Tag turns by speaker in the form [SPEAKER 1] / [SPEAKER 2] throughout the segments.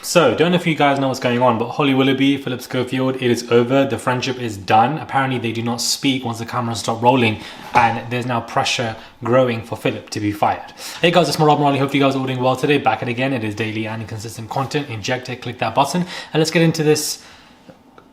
[SPEAKER 1] So, don't know if you guys know what's going on, but Holly Willoughby, Phillip Schofield, it is over. The friendship is done. Apparently, they do not speak once the cameras stop rolling, and there's now pressure growing for Phillip to be fired. Hey guys, it's Rob Morley. Hope you guys are all doing well today. Back at again. It is daily and consistent content. Inject it, click that button, and let's get into this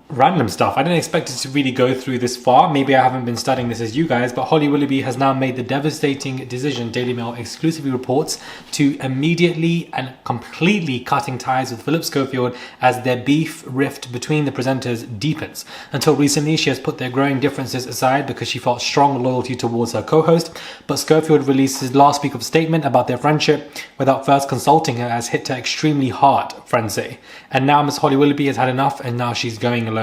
[SPEAKER 1] random stuff. I didn't expect it to really go through this far. Maybe I haven't been studying this as you guys, but Holly Willoughby has now made the devastating decision, Daily Mail exclusively reports, to immediately and completely cutting ties with Phillip Schofield as their beef rift between the presenters deepens. Until recently, she has put their growing differences aside because she felt strong loyalty towards her co-host, but Schofield released his last week of statement about their friendship without first consulting her has hit her extremely hard, friends say. And now Miss Holly Willoughby has had enough, and now she's going alone.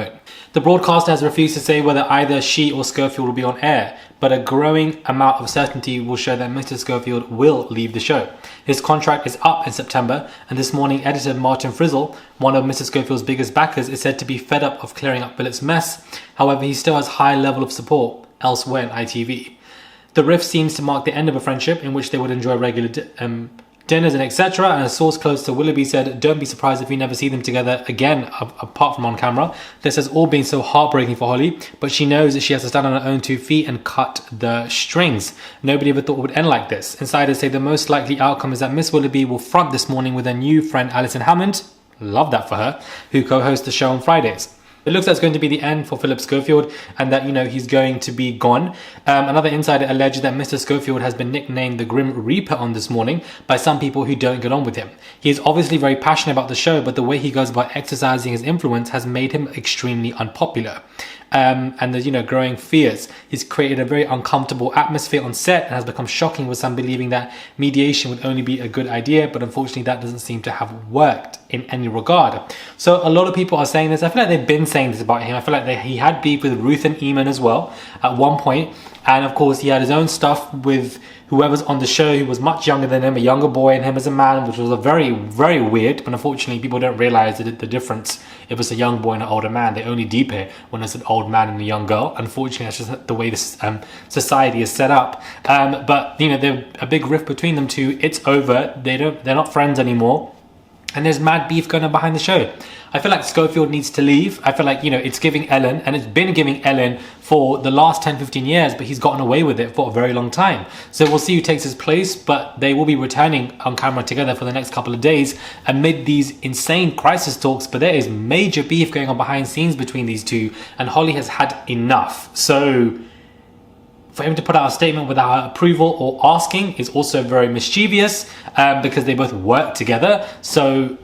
[SPEAKER 1] The broadcaster has refused to say whether either she or Schofield will be on air, but a growing amount of certainty will show that Mr. Schofield will leave the show. His contract is up in September, and this morning editor Martin Frizzle, one of Mr. Schofield's biggest backers, is said to be fed up of clearing up Phillip's mess. However, he still has high level of support elsewhere in ITV. The rift seems to mark the end of a friendship in which they would enjoy regular dinners and etc. And a source close to Willoughby said, "Don't be surprised if we never see them together again, apart from on camera." This has all been so heartbreaking for Holly, but she knows that she has to stand on her own 2 feet and cut the strings. Nobody ever thought it would end like this. Insiders say the most likely outcome is that Miss Willoughby will front this morning with her new friend Alison Hammond, love that for her, who co-hosts the show on Fridays. It looks like it's going to be the end for Phillip Schofield, and that, he's going to be gone. Another insider alleged that Mr. Schofield has been nicknamed the Grim Reaper on This Morning by some people who don't get on with him. He is obviously very passionate about the show, but the way he goes about exercising his influence has made him extremely unpopular. And there's, growing fears. He's created a very uncomfortable atmosphere on set and has become shocking, with some believing that mediation would only be a good idea, but unfortunately that doesn't seem to have worked in any regard. So a lot of people are saying this. I feel like they've been saying this about him. I feel like he had beef with Ruth and Eamon as well at one point. And of course he had his own stuff with whoever's on the show who was much younger than him, a younger boy, and him as a man, which was a very, very weird. But unfortunately, people don't realize the difference if it's a young boy and an older man. They only deep it when it's an old man and a young girl. Unfortunately, that's just the way this society is set up. But there's a big rift between them two. It's over. They're not friends anymore. And there's mad beef going on behind the show. I feel like Schofield needs to leave. I feel like, it's giving Ellen, and it's been giving Ellen for the last 10, 15 years, but he's gotten away with it for a very long time. So we'll see who takes his place, but they will be returning on camera together for the next couple of days amid these insane crisis talks. But there is major beef going on behind scenes between these two, and Holly has had enough. So for him to put out a statement without her approval or asking is also very mischievous, because they both work together. So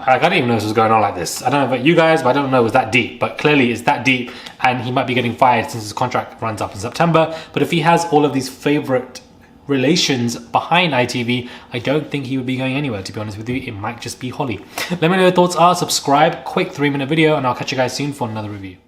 [SPEAKER 1] I didn't even know this was going on like this. I don't know about you guys, but I don't know it was that deep. But clearly it's that deep, and he might be getting fired since his contract runs up in September. But if he has all of these favourite relations behind ITV, I don't think he would be going anywhere, to be honest with you. It might just be Holly. Let me know your thoughts are. Subscribe, quick 3-minute video, and I'll catch you guys soon for another review.